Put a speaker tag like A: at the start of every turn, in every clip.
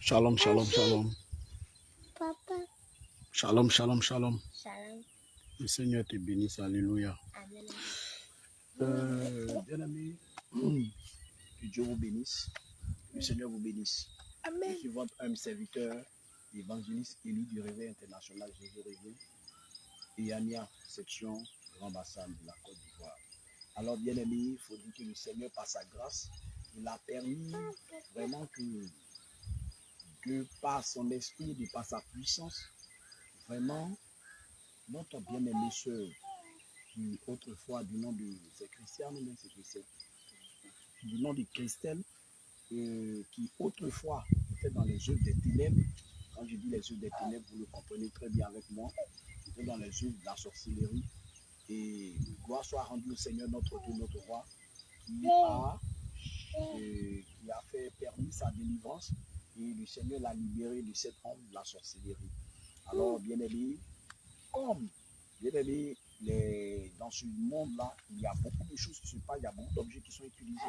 A: Shalom, shalom, shalom.
B: Papa.
A: Shalom, shalom, shalom.
B: Shalom.
A: Le Seigneur te bénisse, alléluia.
B: Amen.
A: Bien-aimés, que Dieu vous bénisse, que le Seigneur vous bénisse. Je suis votre humble serviteur, l'évangéliste Élie du Réveil International Jésus Réveil, et Yania, section Grand Bassam de la Côte d'Ivoire. Alors, bien-aimés, il faut dire que le Seigneur, par sa grâce, il a permis vraiment que, de par son esprit, de par sa puissance, vraiment, notre bien-aimée sœur, qui autrefois du nom de, c'est Christiane, mais c'est Christelle, du nom de Christelle, qui autrefois était dans les œuvres des ténèbres. Quand je dis les œuvres des ténèbres, vous le comprenez très bien avec moi, c'était dans les œuvres de la sorcellerie. Et gloire soit rendue au Seigneur notre Dieu, notre roi, qui a fait permis sa délivrance, et le Seigneur l'a libéré de cet homme de la sorcellerie. Alors, bien aimé, comme bien aimé, dans ce monde-là, il y a beaucoup de choses qui se passent, il y a beaucoup d'objets qui sont utilisés.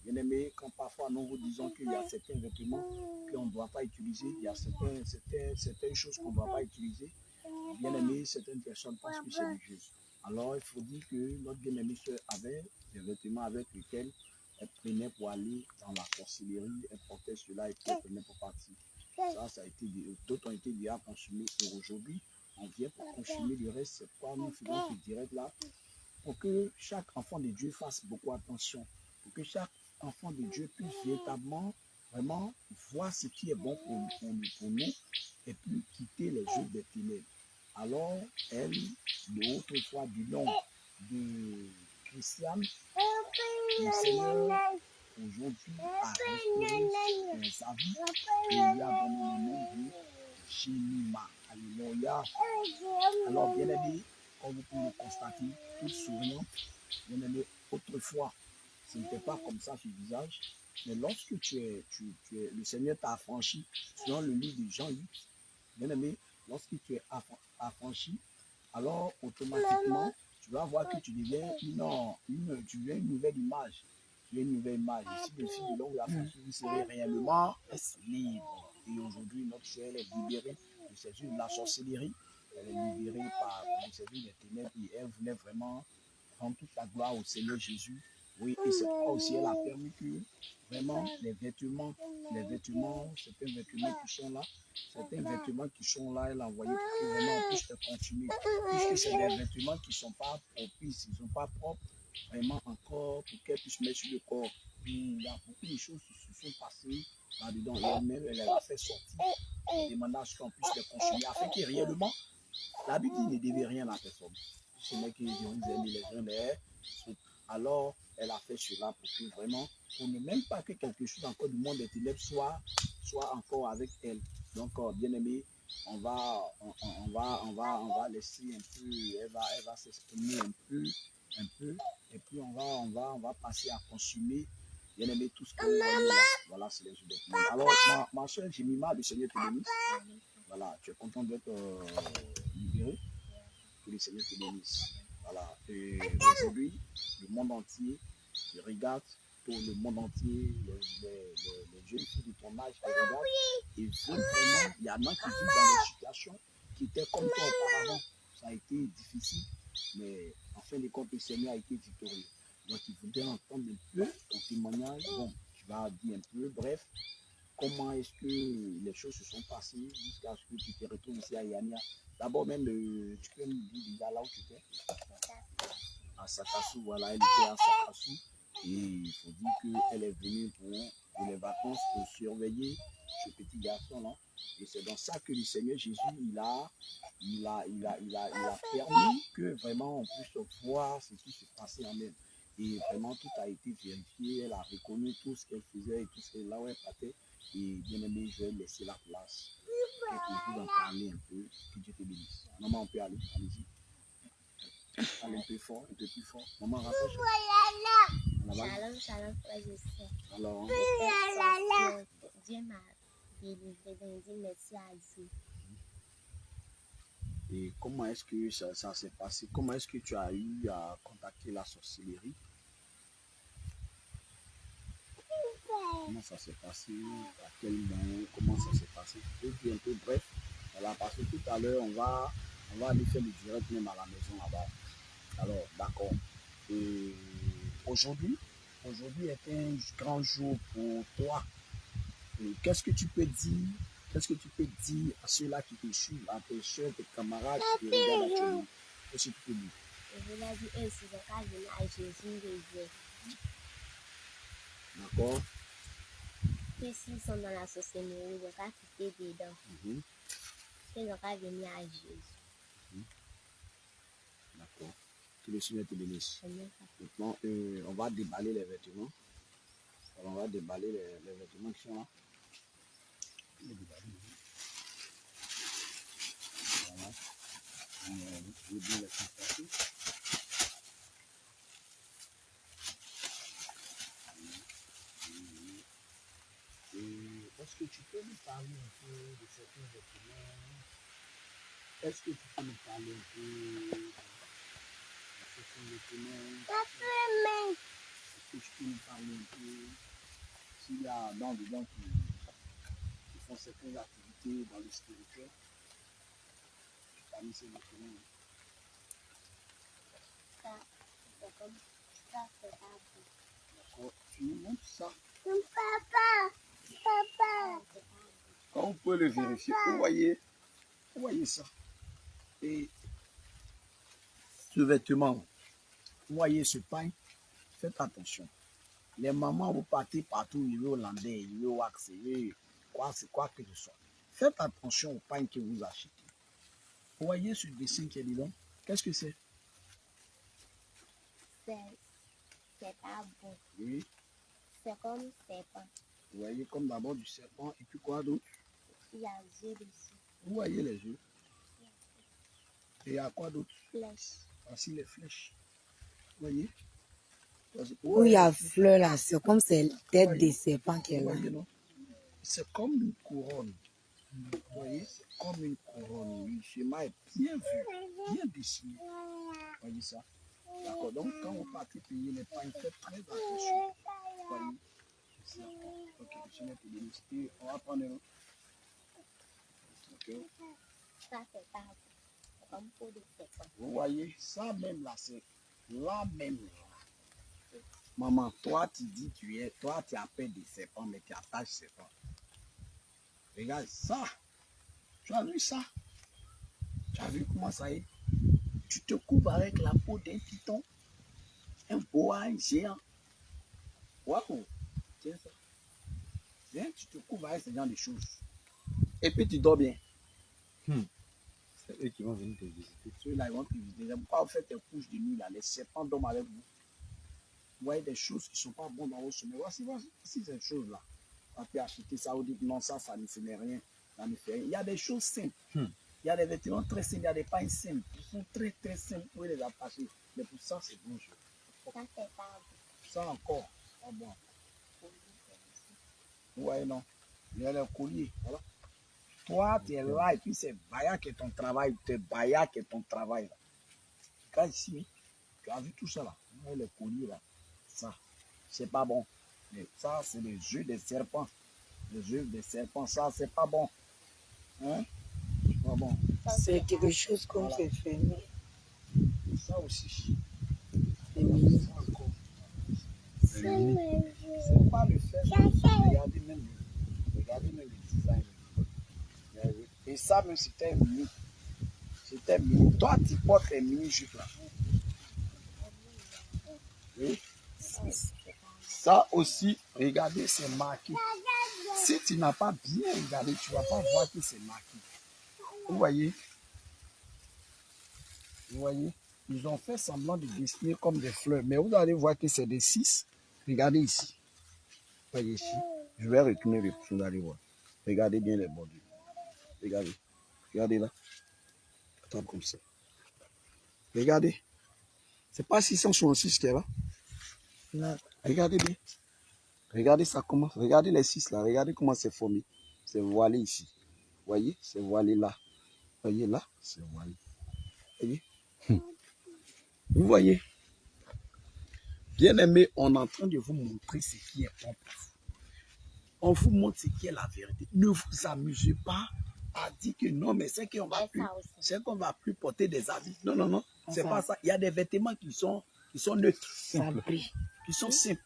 A: Bien aimé, quand parfois nous vous disons qu'il y a certains vêtements qu'on ne doit pas utiliser, il y a certaines choses qu'on ne doit pas utiliser, bien aimé, certaines personnes pensent que c'est religieux. Alors il faut dire que notre bien-aimée soeur avait des vêtements avec lesquels elle prenait pour aller dans la sorcellerie, elle portait cela et puis elle prenait pour partir. Ça a été, d'autres ont été déjà consumés et aujourd'hui, on vient pour consommer le reste. C'est pourquoi nous faisons ce direct-là pour que chaque enfant de Dieu fasse beaucoup attention, pour que chaque enfant de Dieu puisse véritablement, vraiment voir ce qui est bon pour nous et puis quitter les œuvres des ténèbres. Alors, elle, de autrefois du nom de Christiane, le Seigneur aujourd'hui a restauré sa vie et lui a donné le nom de Jemima. Alléluia. Alors, bien aimé, comme vous pouvez le constater, toute souriante, bien aimé, autrefois, ce n'était pas comme ça sur le visage, mais lorsque le Seigneur t'a affranchi, selon le livre de Jean 8, bien aimé, lorsque tu es affranchi, alors automatiquement, tu vas voir que tu deviens une nouvelle image. Tu es une nouvelle image. Ici, le fil de l'homme affranchi, vous serez réellement libre. Et aujourd'hui, notre soeur est libérée de ces œuvres de la sorcellerie. Elle est libérée par ces œuvres des ténèbres et elle voulait vraiment rendre toute la gloire au Seigneur Jésus. Oui, et c'est pourquoi aussi elle a permis que vraiment les vêtements, certains vêtements qui sont là, elle a envoyé pour que vraiment on puisse les consommer. Puisque c'est des vêtements qui ne sont pas propices, ils ne sont pas propres vraiment encore pour qu'elle puisse mettre sur le corps. Puis il y a beaucoup de choses qui se sont passées là-dedans. Et elle-même, elle a fait sortir des mandages qu'on puisse les consommer afin que réellement, la Bible ne devait rien à personne. Ce n'est que Jérusalem et les gens d'air. Alors, elle a fait cela pour que vraiment, pour ne même pas que quelque chose encore du monde des ténèbres soit encore avec elle. Donc, bien aimé, on va laisser un peu, elle va s'exprimer un peu, et puis on va passer à consommer, bien aimé, tout ce qu'on va. Voilà, c'est les jeux de ténèbres. Alors, ma soeur Jemima, le Seigneur te bénisse. Voilà, tu es content d'être libéré, que le Seigneur te bénisse. Voilà, et aujourd'hui, le monde entier, je regarde tout le monde entier, les jeunes filles de ton âge, qui regardent, et vraiment, il y en a qui vivent dans des situations qui étaient comme toi auparavant. Ça a été difficile, mais en fin de compte, le Seigneur a été victorieux. Donc, il voudrait entendre un peu ton témoignage. Bon, tu vas dire un peu, bref, comment est-ce que les choses se sont passées jusqu'à ce que tu te retrouves ici à Yania. D'abord même, tu peux me dire déjà là où tu étais? À Sakassou, voilà, elle était à Sakassou. Et il faut dire qu'elle est venue pour les vacances pour surveiller ce petit garçon-là. Et c'est dans ça que le Seigneur Jésus, il a permis que vraiment on puisse voir ce qui se passait en elle. Et vraiment, tout a été vérifié. Elle a reconnu tout ce qu'elle faisait et tout ce qu'elle là où elle partait. Et bien aimé, je vais laisser la place pour vous en parler un peu. Que Dieu te bénisse. Maman, on peut aller. Allez-y. Allez un peu fort, un peu plus fort. Maman, rapproche.
B: Shalom, shalom, frère Joseph.
A: Alors,
B: Dieu m'a délivré, donc je dis merci à Dieu.
A: et comment est-ce que ça s'est passé? Comment est-ce que tu as eu à contacter la sorcellerie? Comment ça s'est passé? À quel moment? Comment ça s'est passé? Je dis un peu bref. Voilà, parce que tout à l'heure, on va aller faire le direct même à la maison là-bas. Alors, d'accord. Et aujourd'hui est un grand jour pour toi. Qu'est-ce que tu peux dire? Qu'est-ce que tu peux dire à ceux-là qui te suivent, à tes soeurs, tes camarades qui te regardent actuellement? Qu'est-ce que tu peux dire?
B: Je voulais dire, eux, s'ils ont qu'à venir à Jésus, les vieux.
A: D'accord?
B: Puis s'ils sont dans la société, ils ont qu'à quitter dedans. Ils ont qu'à venir à Jésus.
A: D'accord. Que le Seigneur te bénisse.
B: Amen.
A: Maintenant, on va déballer les vêtements. Alors, on va déballer les vêtements qui sont là. Voilà. Je vais bien les passer. Est-ce que tu peux nous parler un peu de certains vêtements? Est-ce que tu peux nous parler un peu de certains vêtements? Est-ce que tu peux nous parler un peu s'il y a des gens qui font certaines activités dans le spirituel parmi ces vêtements?
B: Ça, c'est comme ça, c'est pas bon.
A: D'accord. Tu nous montres ça?
B: Papa!
A: Quand on peut le vérifier, vous voyez ça. Et ce vêtement, vous voyez ce pain, faites attention. Les mamans, vous partez partout, il est hollandais, il est wax, il est quoi que ce soit. Faites attention au pain que vous achetez. Vous voyez ce dessin qui est dedans? Qu'est-ce que c'est?
B: C'est pas bon.
A: Oui.
B: C'est comme serpent.
A: Vous voyez comme d'abord du serpent et puis quoi d'autre?
B: Il y a des yeux dessus.
A: Vous voyez les yeux? Et il y a quoi d'autre?
B: Flèche.
A: Voici les flèches. Vous voyez?
C: Où il y a fleur là, c'est comme c'est la tête des serpents qui est là.
A: C'est comme une couronne. Vous voyez? C'est comme une couronne. Le schéma est bien vu, bien dessiné. Vous voyez ça? D'accord. Donc, quand vous partez payer les pains, faites très attention. Vous voyez? C'est ça. Ok, le Seigneur te bénisse. Et on va prendre un. Ok.
B: Ça, c'est pas bon. C'est comme peau de serpent.
A: Vous voyez? Ça même là, c'est là même là. Maman, toi, tu dis toi, tu appelles des serpents, mais tu attaches serpents. Regarde ça. Tu as vu ça? Tu as vu comment ça est? Tu te couvres avec la peau d'un python, un boa, un géant. Waouh! Tiens ça. Viens, tu te couvres avec ce genre de choses. Et puis tu dors bien.
D: C'est eux qui vont venir te visiter.
A: Ceux-là, ils vont te visiter. Pourquoi vous faites tes couches de nuit là? Les serpents dorment avec vous. Vous voyez des choses qui ne sont pas bonnes dans vos sommeils. Voici ces choses-là. On peut acheter ça, vous dites non, ça ne fait rien. Ça ne fait rien. Il y a des choses simples. Il y a des vêtements très simples, il y a des pains simples. Ils sont très très simples pour les attacher. Mais pour ça, c'est bon.
B: Ça, c'est pas bon.
A: Ça encore, pas bon. Vous voyez, non? Il y a le collier. Voilà. Toi, tu es là et puis c'est Baya qui est ton travail. C'est Baya qui est ton travail. Là. Quand ici, tu as vu tout ça là. Le collier là. Ça, c'est pas bon. Mais ça, c'est les yeux des serpents. Les yeux des serpents, ça, c'est pas bon. Hein? C'est pas bon.
C: C'est quelque chose comme
A: Voilà.
C: c'est fermé.
A: Ça aussi.
C: C'est mignon.
A: Ça encore. C'est pas le fait. Regardez même le design. Et ça même, c'était mini. C'était mini. Toi, tu portes les mini-jupes là. Oui. Ça aussi, regardez, c'est marqué. Si tu n'as pas bien regardé, tu ne vas pas voir que c'est marqué. Vous voyez? Vous voyez? Ils ont fait semblant de dessiner comme des fleurs. Mais vous allez voir que c'est des 6. Regardez ici. Vous voyez ici? Je vais retourner le plus, vous allez voir. Regardez bien les bordures. Regardez. Regardez là. Attends comme ça. Regardez. C'est pas 666 qui est là.
C: Non.
A: Regardez bien. Regardez ça comment. Regardez les 6 là. Regardez comment c'est formé. C'est voilé ici. Vous voyez? C'est voilé là. Vous voyez là? C'est voilé. Vous voyez? Vous voyez? Bien aimé, on est en train de vous montrer ce qui est bon pour vous. On vous montre ce qui est la vérité. Ne vous amusez pas à dire que non, mais c'est qu'on va plus porter des habits. Non, non, non. C'est pas ça. Il y a des vêtements qui sont neutres,
C: Ça brille.
A: qui sont simples.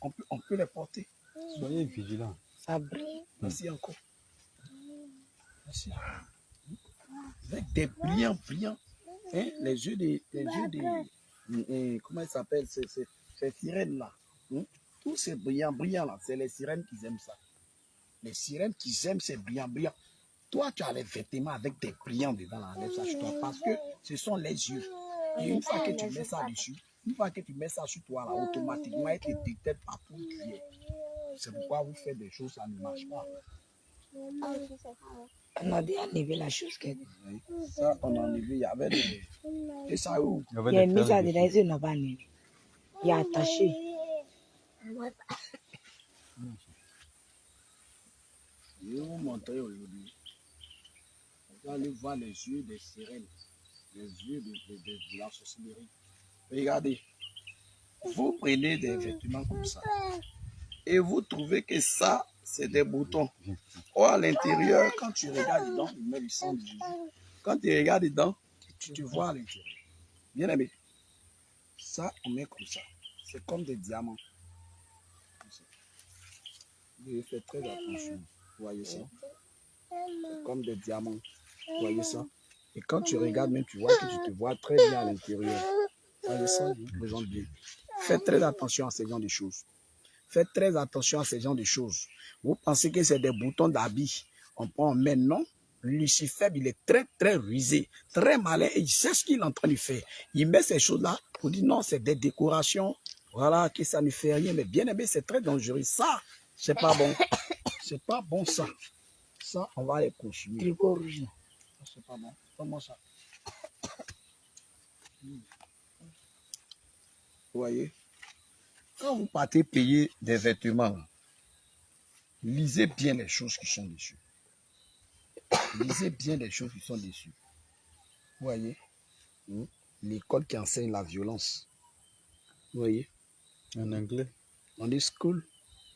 A: On peut les porter.
D: Soyez vigilants.
C: Ça brille.
A: Merci encore. Merci. Avec des brillants. Hein, les yeux des comment ils s'appellent ces sirènes-là. Hein? Tous ces brillants là, c'est les sirènes qui aiment ça. Les sirènes qui aiment ces brillants. Toi, tu as les vêtements avec des brillants dedans, là, enlève ça sur toi, parce que ce sont les yeux. Et une fois que tu mets ça dessus, une fois que tu mets ça sur toi, là, automatiquement, il te détecte partout où tu es. C'est pourquoi vous faites des choses, ça ne marche pas.
C: On a déjà enlevé la chose que.
A: Ça, on a enlevé, il y avait des... Et ça où?
C: Il y a mis ça dedans, ils n'ont pas enlevé. Il y a attaché.
A: Je vais vous montrer aujourd'hui. Vous allez voir les yeux des sirènes, les yeux de la sorcellerie. Regardez, vous prenez des vêtements comme ça et vous trouvez que ça, c'est des boutons. Or, à l'intérieur, quand tu regardes dedans, il met le sang de Jésus. Quand tu regardes dedans, tu vois à l'intérieur. Bien aimé, ça, on met comme ça. C'est comme des diamants. Vous devez faire très attention. Vous voyez ça? C'est comme des diamants. Vous voyez ça? Et quand tu regardes, même tu vois que tu te vois très bien à l'intérieur. Vous voyez ça? Présente bien. Faites très attention à ces genres de choses. Faites très attention à ces genres de choses. Vous pensez que c'est des boutons d'habits. On prend, mais non. Lucifer, il est très, très rusé, très malin et il sait ce qu'il est en train de faire. Il met ces choses-là pour dire non, c'est des décorations. Voilà, que ça ne fait rien. Mais bien aimé, c'est très dangereux. Ça, c'est pas bon. C'est pas bon ça. Ça, on va les consommer.
C: Tricot rouge.
A: C'est pas bon. Comment ça? Vous voyez? Quand vous partez payer des vêtements, lisez bien les choses qui sont dessus. Lisez bien les choses qui sont dessus. Vous voyez? L'école qui enseigne la violence. Vous voyez?
D: En anglais.
A: On dit School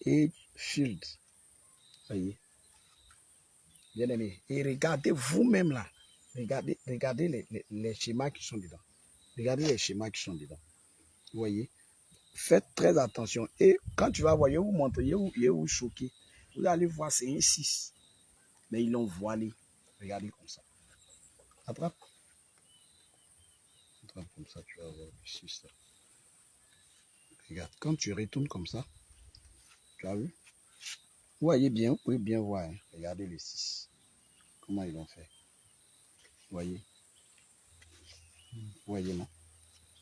A: Age Field. Vous voyez? Bien aimé. Et regardez vous-même là. Regardez les schémas qui sont dedans. Regardez les schémas qui sont dedans. Vous voyez? Faites très attention. Et quand tu vas voir, je vais vous montrer, je vais vous choquer. Vous allez voir, c'est un 6. Mais ils l'ont voilé. Regardez comme ça. Attrape. Attrape comme ça, tu vas voir le 6 là. Regarde, quand tu retournes comme ça, tu as vu? Vous voyez bien, vous pouvez bien voir. Hein. Regardez le 6. Comment ils l'ont fait. Vous voyez? Vous voyez, non?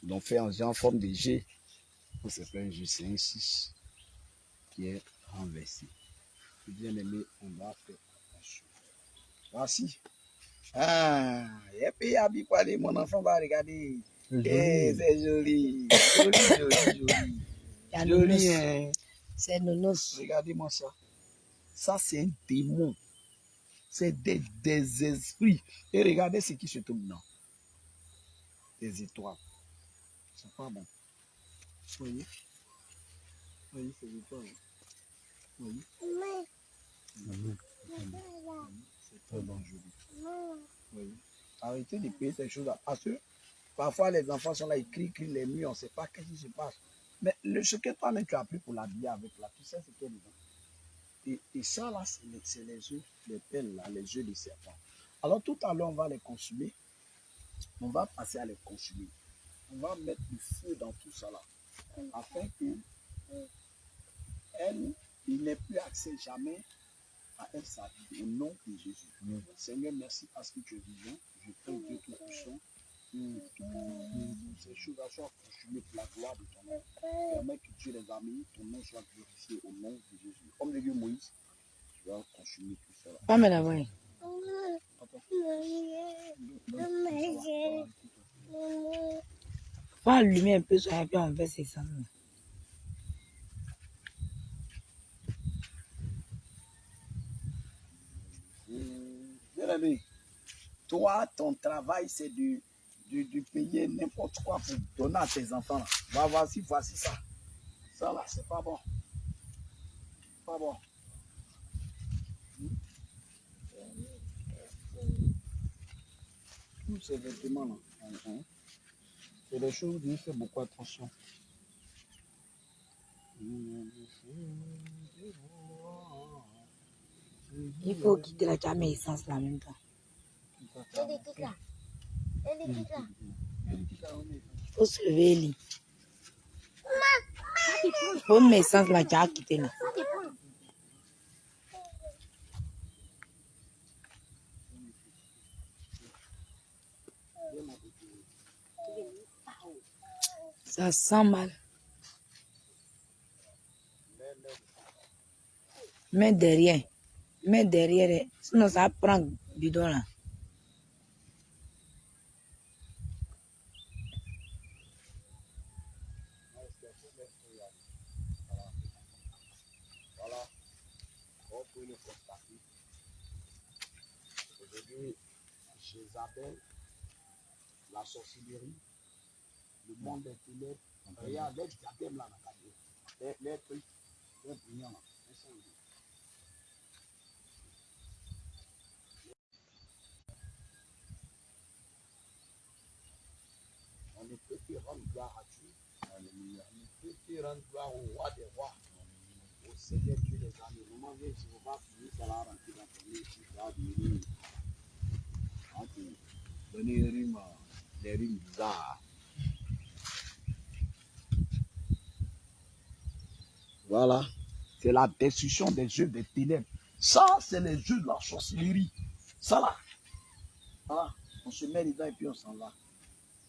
A: Ils l'ont fait en forme de G. C'est pas un G, c'est un 6 qui est renversé. Bien aimé, on va faire attention. Voici. Ah, et puis, mon enfant va regarder. Eh, c'est joli. Joli. Joli, hein.
C: C'est nonos.
A: Regardez-moi ça. Ça, c'est un démon. C'est des esprits. Et regardez ce qui se trouve dedans. Des étoiles. C'est pas bon. Vous voyez? Vous voyez ces étoiles? Vous voyez? C'est très dangereux. Vous voyez? Arrêtez de payer ces choses-là. Parce que parfois les enfants sont là, ils crient les murs, on ne sait pas qu'est-ce qui se passe. Mais ce que toi-même tu as pris pour l'habiller avec là, tu sais ce qu'il y a dedans. Et ça là, c'est les œufs, les pelles là, les œufs de serpent. Alors tout à l'heure, on va les consumer. On va passer à les consumer. On va mettre du feu dans tout ça là. Afin que il n'ait plus accès jamais à elle sa vie. Au nom de Jésus. Seigneur, merci parce que tu es vivant. Je prie Dieu Tout-Puissant. Ces choses soient consumées pour la gloire de ton nom. Permets que Dieu les amis, ton nom soit glorifié au nom de Jésus. Homme de Dieu Moïse, tu vas consumer tout ça.
C: Pas me la voir. Faut allumer un peu ça et puis on fait ses sangs.
A: Bien aimé, toi, ton travail, c'est de payer n'importe quoi pour donner à tes enfants. Là. Voici ça. Ça là, c'est pas bon. Pas bon. tous ces vêtements-là. C'est des choses où Dieu fait beaucoup attention.
C: Il faut quitter la came essence là en même temps.
B: Elle est toute là. Elle est toute là.
C: Il faut se lever, Eli. Faut une essence là, tu as quitté là.
B: Ça dépend.
C: Ça sent mal. Mets derrière. Mets derrière. Sinon ça prend bidon là.
A: Voilà. On peut le constater. Aujourd'hui, Jézabel, la sorcellerie, le monde des ténèbres, regarde les diadèmes là, les trucs, les brillants là. On ne peut que rendre gloire à Dieu. Alléluia. On ne peut que rendre gloire au roi des rois. Au Seigneur Dieu des armées. Maman, viens, si on va finir, ça va rentrer dans ton nez. Tu vas devenir des rimes bizarres. Voilà. C'est la destruction des œuvres des ténèbres. Ça, c'est les jeux de la sorcellerie. Ça là. Voilà. On se met dedans et puis on s'en va.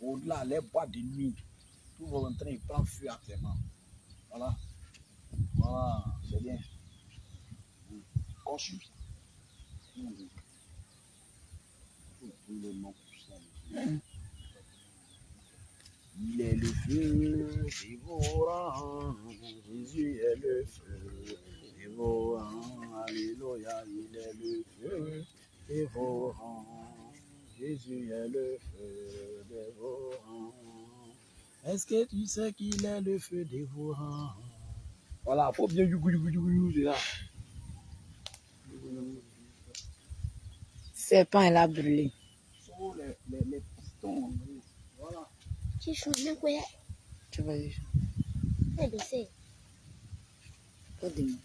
A: Au-delà, les bois de nuit. Tout va rentrer, il prend feu actuellement. Voilà. Voilà, c'est bien. Conçu. Il est le feu dévorant. Jésus est le feu dévorant. Alléluia, il est le feu dévorant. Jésus est le feu dévorant. Est-ce que tu sais qu'il est le feu dévorant? Voilà, il faut bien you, c'est là.
C: Serpent, elle a brûlé.
A: Sur les pistons. Voilà.
B: Tu changes quoi?
C: Tu vas dire.
B: Elle baissé.
C: Pas de moi.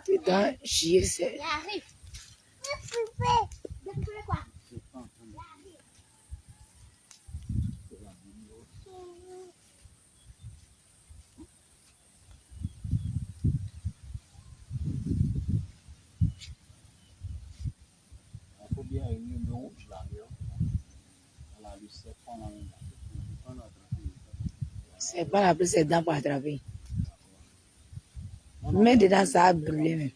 C: Putain, chier, c'est.
B: Il arrive. Depuis quoi?
A: Il faut bien réunir le rouge là. Voilà, le serpent là.
C: C'est pas la plus ses dents pour attraper. Mais dedans, ça a brûlé même.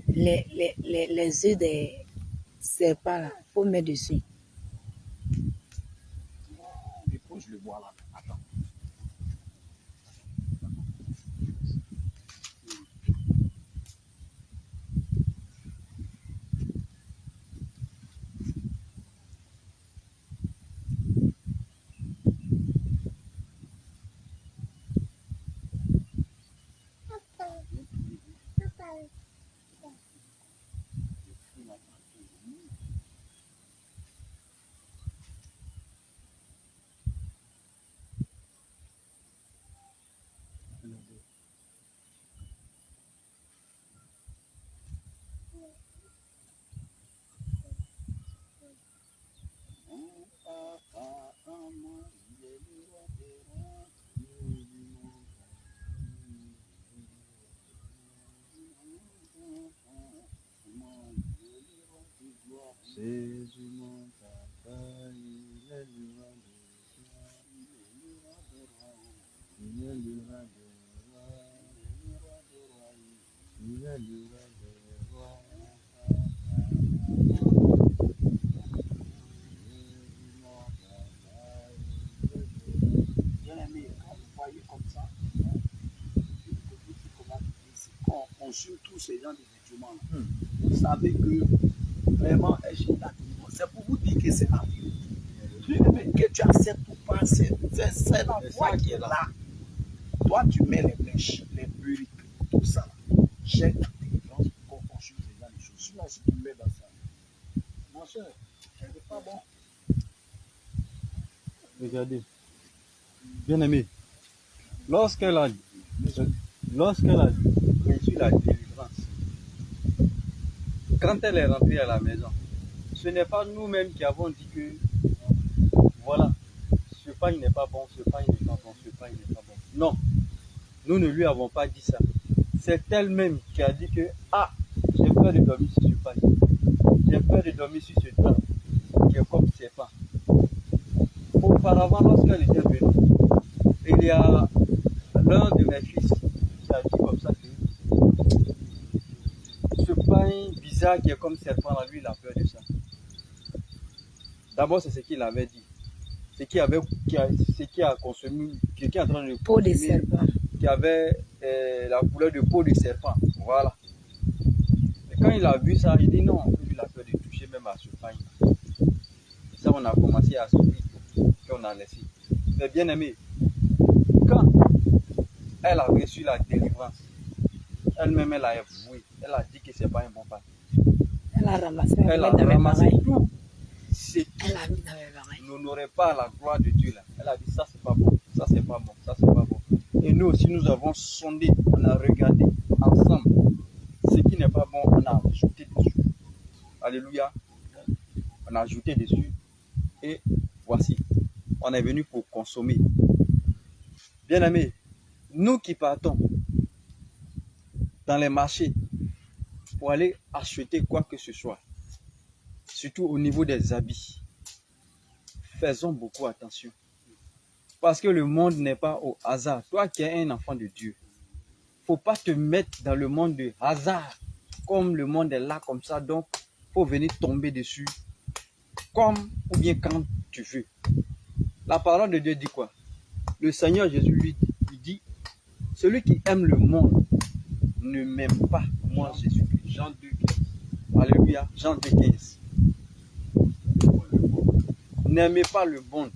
C: Les œufs des serpents là, il faut mettre dessus.
A: Dépose le bois là. Attends.
D: C'est du mon papa, il est le roi des rois. Il est le roi des rois. Il est le roi des rois.
A: Bien aimé, quand vous voyez comme ça, quand on consume tous ces gens de vêtements, vous savez que vraiment, c'est pour vous dire que c'est la vie. Que tu acceptes ou pas, c'est la foi qui est là. Toi, tu mets les mèches, les briques, tout ça. Cherche la délivrance pour qu'on construise déjà les choses. Sinon, si tu mets dans ça, ma soeur, ce n'est pas bon.
D: Regardez. Bien aimé, lorsqu'elle a reçu la délivrance, quand elle est rentrée à la maison, ce n'est pas nous-mêmes qui avons dit que voilà, ce pain n'est pas bon, ce pain n'est pas bon, ce pain n'est pas bon. Non, nous ne lui avons pas dit ça. C'est elle-même qui a dit que ah, j'ai peur de dormir sur ce pain, j'ai peur de dormir sur ce drap qui est comme ces pains. Auparavant, lorsqu'elle était venue, il y a l'un de mes fils qui a dit comme ça que ce pain bizarre qui est comme serpent, là, lui, il a peur de ça. D'abord, c'est ce qu'il avait dit. Ce qui a consommé, ce qui est en train de
C: Peau de
D: consommer,
C: serpent.
D: qui avait la couleur de peau de serpent. Voilà. Et quand il a vu ça, il dit non, lui, il a peur de toucher même à ce pain. Et ça, on a commencé à sourire, puis on a laissé. Mais bien aimé, quand elle a reçu la délivrance, elle-même, elle a avoué, elle a dit que ce n'est pas un bon pain.
C: Elle a ramassé.
D: Elle a ramassé tout. C'est
C: Elle a mis dans mes oreilles.
D: nous n'aurons pas la gloire de Dieu là. Elle a dit ça c'est pas bon, ça c'est pas bon, ça c'est pas bon. Et nous aussi nous avons sondé, on a regardé ensemble. Ce qui n'est pas bon, on a ajouté dessus. Alléluia. On a ajouté dessus. Et voici, on est venu pour consommer. Bien aimés, nous qui partons dans les marchés pour aller acheter quoi que ce soit, surtout au niveau des habits, faisons beaucoup attention. Parce que le monde n'est pas au hasard. Toi qui es un enfant de Dieu, il ne faut pas te mettre dans le monde de hasard. Comme le monde est là comme ça, donc il faut venir tomber dessus. Comme ou bien quand tu veux. La parole de Dieu dit quoi? Le Seigneur Jésus lui dit, celui qui aime le monde ne m'aime pas, moi Jésus-Christ. Jean 2,15. Alléluia, Jean 2,15. N'aimez pas le monde,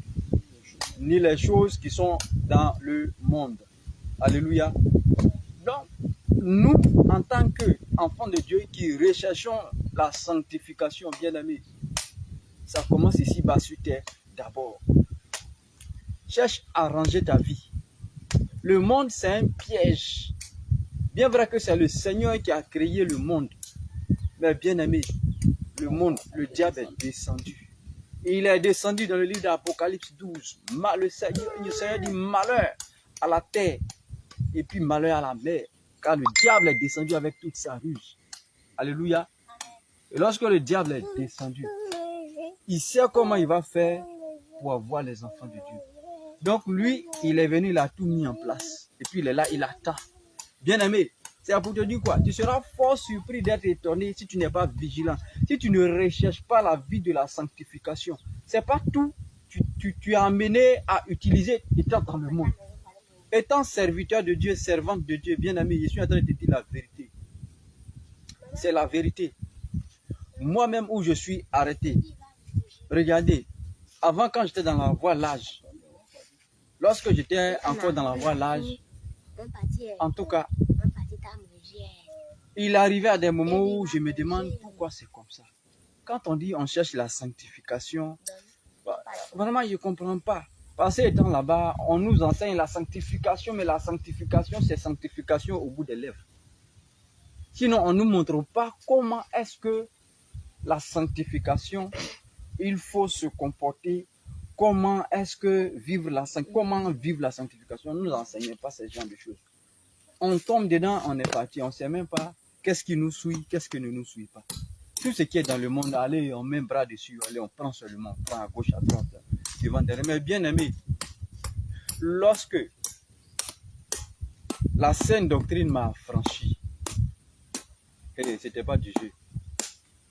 D: ni les choses qui sont dans le monde. Alléluia. Donc, nous, en tant qu'enfants de Dieu qui recherchons la sanctification, bien aimés, ça commence ici bas sur terre d'abord. Cherche à ranger ta vie. Le monde, c'est un piège. Bien vrai que c'est le Seigneur qui a créé le monde. Mais bien aimé, le monde, le diable est descendu. Il est descendu dans le livre d'Apocalypse 12. Le Seigneur dit malheur à la terre et puis malheur à la mer. Car le diable est descendu avec toute sa ruse. Alléluia. Et lorsque le diable est descendu, il sait comment il va faire pour avoir les enfants de Dieu. Donc lui, il est venu, il a tout mis en place. Et puis il est là, il attend. Bien aimé, c'est pour te dire quoi? Tu seras fort surpris d'être étonné si tu n'es pas vigilant. Si tu ne recherches pas la vie de la sanctification. C'est pas tout. Tu es amené à utiliser étant dans le monde. Étant serviteur de Dieu, servante de Dieu, bien aimé, je suis en train de te dire la vérité. C'est la vérité. Moi-même où je suis arrêté. Regardez, avant quand j'étais dans la voie l'âge, lorsque j'étais encore dans la voie l'âge, en tout cas, il arrivait à des moments où je me demande pourquoi c'est comme ça. Quand on dit on cherche la sanctification, vraiment je ne comprends pas. Parce que étant là-bas, on nous enseigne la sanctification, mais la sanctification, c'est sanctification au bout des lèvres. Sinon, on ne nous montre pas comment est-ce que la sanctification, il faut se comporter, comment est-ce que vivre la sanctification. On ne nous enseigne pas ce genre de choses. On tombe dedans, on est parti, on ne sait même pas qu'est-ce qui nous suit, qu'est-ce qui ne nous suit pas. Tout ce qui est dans le monde, allez, on met un bras dessus, allez, on prend seulement, on prend à gauche, à droite, devant, derrière. Mais bien aimé, lorsque la saine doctrine m'a affranchi, ce n'était pas du jeu.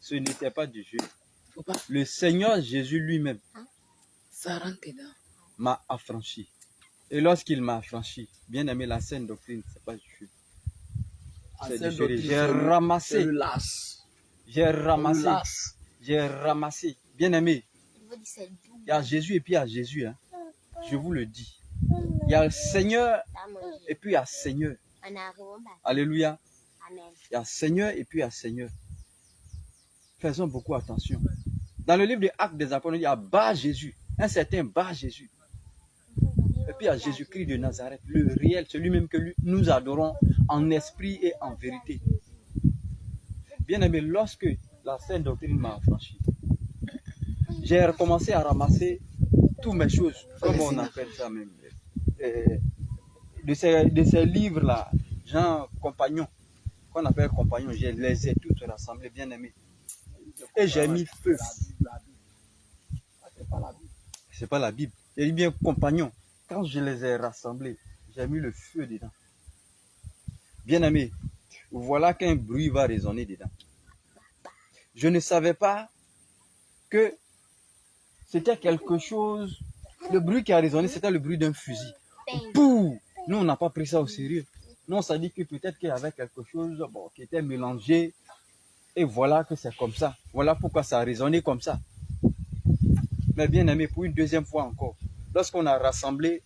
D: Ce n'était pas du jeu. Le Seigneur Jésus lui-même m'a affranchi. Et lorsqu'il m'a affranchi, bien aimé, la saine doctrine, ce n'est pas du jeu. J'ai ramassé. J'ai ramassé. Bien aimé, il y a Jésus et puis il y a Jésus. Hein. Je vous le dis. Il y a le Seigneur
B: t'as mangé.
D: et puis il y a Seigneur.
B: On arrive en bas.
D: Alléluia.
B: Amen.
D: Il y a Seigneur et puis il y a Seigneur. Faisons beaucoup attention. Dans le livre des Actes des Apôtres, il y a Bar Jésus, un certain Bar Jésus. Et puis il y a Jésus-Christ de Nazareth, le réel, celui-même que nous adorons en esprit et en vérité. Bien aimé, lorsque la sainte doctrine m'a affranchi, j'ai recommencé à ramasser toutes mes choses, comme on appelle ça même, de ces livres-là, genre compagnons, qu'on appelle compagnons, je les ai tous rassemblés, bien aimés. Et j'ai mis feu. C'est pas la Bible. J'ai dit bien compagnons. Quand je les ai rassemblés, j'ai mis le feu dedans. Bien aimé, voilà qu'un bruit va résonner dedans. Je ne savais pas que c'était quelque chose. Le bruit qui a résonné, c'était le bruit d'un fusil. Pouh! Nous, on n'a pas pris ça au sérieux. Nous, on s'est dit que peut-être qu'il y avait quelque chose qui était mélangé. Et voilà que c'est comme ça. Voilà pourquoi ça a résonné comme ça. Mais bien aimé, pour une deuxième fois encore, lorsqu'on a rassemblé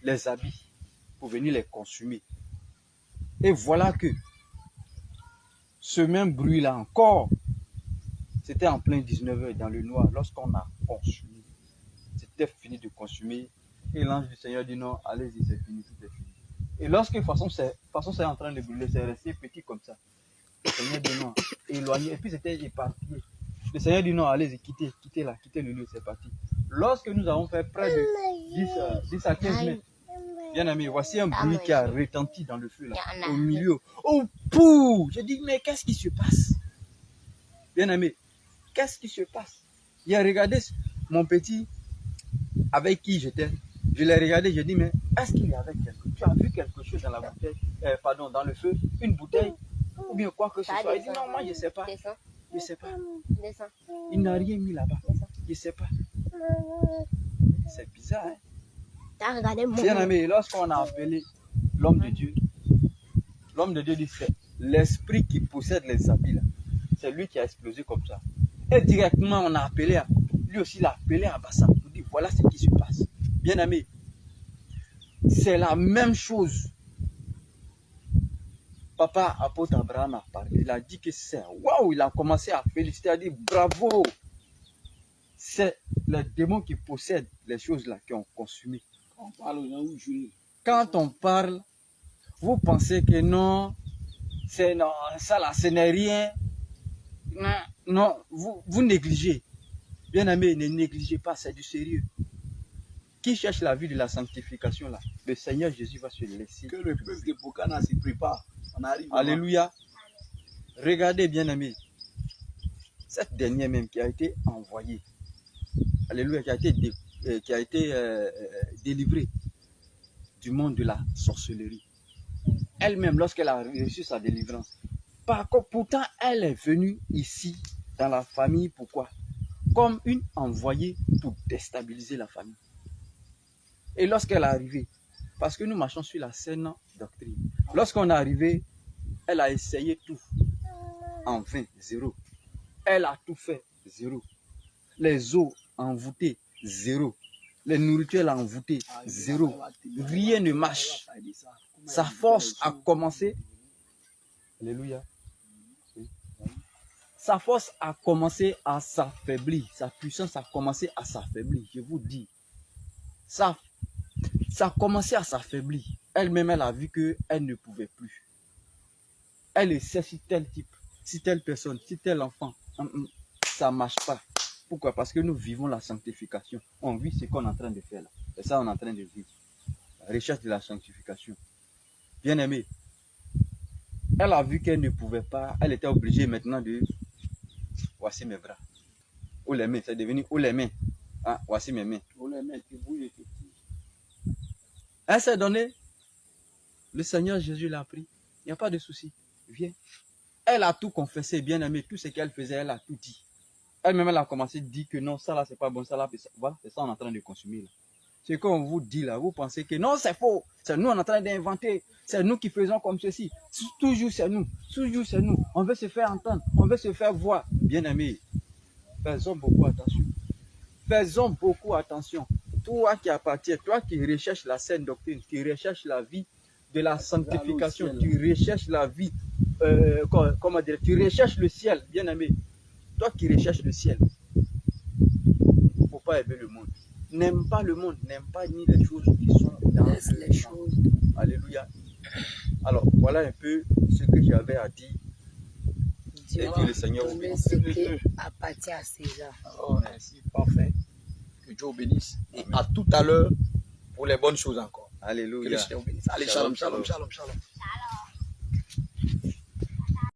D: les habits pour venir les consumer, et voilà que ce même bruit-là encore, c'était en plein 19h dans le noir, lorsqu'on a consumé. C'était fini de consumer. Et l'ange du Seigneur dit non, allez-y, c'est fini, tout est fini. Et lorsque de toute façon c'est en train de brûler, c'est resté petit comme ça. Le Seigneur dit non, éloigné, et puis c'était éparpillé. Le Seigneur dit non, allez-y, quittez là, quittez le lieu, c'est parti. Lorsque nous avons fait près de 10 à 15 mètres, bien aimé, voici un bruit qui a retenti dans le feu là, au milieu. Oh, pouh! Je dis, mais qu'est-ce qui se passe? Bien aimé, qu'est-ce qui se passe? Il a regardé mon petit avec qui j'étais. Je l'ai regardé, j'ai dit, mais est-ce qu'il y avait tu as vu quelque chose dans la bouteille, dans le feu, une bouteille, ou bien quoi que ce soit? Il dit, non, moi je ne sais pas. Je ne sais pas. Il n'a rien mis là-bas. Je ne sais pas. C'est bizarre, hein?
B: T'as regardé mon
D: Bien aimé, lorsqu'on a appelé l'homme de Dieu dit, c'est l'esprit qui possède les habits là. C'est lui qui a explosé comme ça. Et directement, on a appelé, lui aussi, il a appelé à Bassa pour dire, voilà ce qui se passe. Bien aimé, c'est la même chose. Papa, apôtre Abraham a parlé, il a dit que c'est, waouh, il a commencé à féliciter, à dire, bravo. C'est les démons qui possèdent les choses là, qui ont consumé. Quand on parle, vous pensez que non, ça là, ce n'est rien. Non, vous négligez. Bien aimé, ne négligez pas, c'est du sérieux. Qui cherche la vie de la sanctification là? Le Seigneur Jésus va se laisser.
A: Que le peuple de Bokana s'y prépare. On arrive.
D: Alléluia. Regardez, bien aimé, cette dernière même qui a été envoyée. Alléluia, qui a été délivrée du monde de la sorcellerie. Elle-même, lorsqu'elle a reçu sa délivrance, pourtant, elle est venue ici, dans la famille, pourquoi? Comme une envoyée pour déstabiliser la famille. Et lorsqu'elle est arrivée, parce que nous marchons sur la saine doctrine, lorsqu'on est arrivé, elle a essayé tout. En vain, zéro. Elle a tout fait, zéro. Les eaux envoûtées, zéro. Les nourritures envoûtées, zéro. Rien ne marche. Sa force a commencé. Alléluia. Sa force a commencé à s'affaiblir. Sa puissance a commencé à s'affaiblir. Je vous dis. Ça a commencé à s'affaiblir. Elle-même, elle a vu qu'elle ne pouvait plus. Elle essaie si tel type, si telle personne, si tel enfant, ça ne marche pas. Pourquoi? Parce que nous vivons la sanctification. On vit ce qu'on est en train de faire là. C'est ça qu'on est en train de vivre. La recherche de la sanctification. Bien aimé, elle a vu qu'elle ne pouvait pas, elle était obligée maintenant de... Voici mes bras. Ou les mains, c'est devenu ou les mains. Ah, voici mes mains.
A: Ou les mains qui bouillent.
D: Elle s'est donnée. Le Seigneur Jésus l'a pris. Il n'y a pas de souci. Viens. Elle a tout confessé, bien aimé. Tout ce qu'elle faisait, elle a tout dit. Elle-même, elle a commencé à dire que non, ça là, c'est pas bon, ça là, voilà, c'est ça qu'on est en train de consommer là. Ce qu'on vous dit là, vous pensez que non, c'est faux. C'est nous, on est en train d'inventer. C'est nous qui faisons comme ceci. Toujours c'est nous. Toujours c'est nous. On veut se faire entendre. On veut se faire voir. Bien aimé, faisons beaucoup attention. Faisons beaucoup attention. toi qui appartiens, toi qui recherches la saine doctrine, qui recherches la vie de la sanctification, tu recherches la vie, comment dire, tu recherches le ciel, bien aimé. Toi qui recherches le ciel, il ne faut pas aimer le monde. N'aime pas le monde, n'aime pas ni les choses qui sont dans
C: Laisse les choses.
D: Alléluia. Alors, voilà un peu ce que j'avais à dire.
C: Dieu
D: Et que le Seigneur vous
C: donner
D: bénisse.
C: ce qui appartient à César.
A: Oh, merci, parfait. Que Dieu vous bénisse. Et à tout à l'heure pour les bonnes choses encore. Que le
D: Alléluia.
A: Seigneur vous bénisse. Allez, shalom, shalom, shalom, shalom.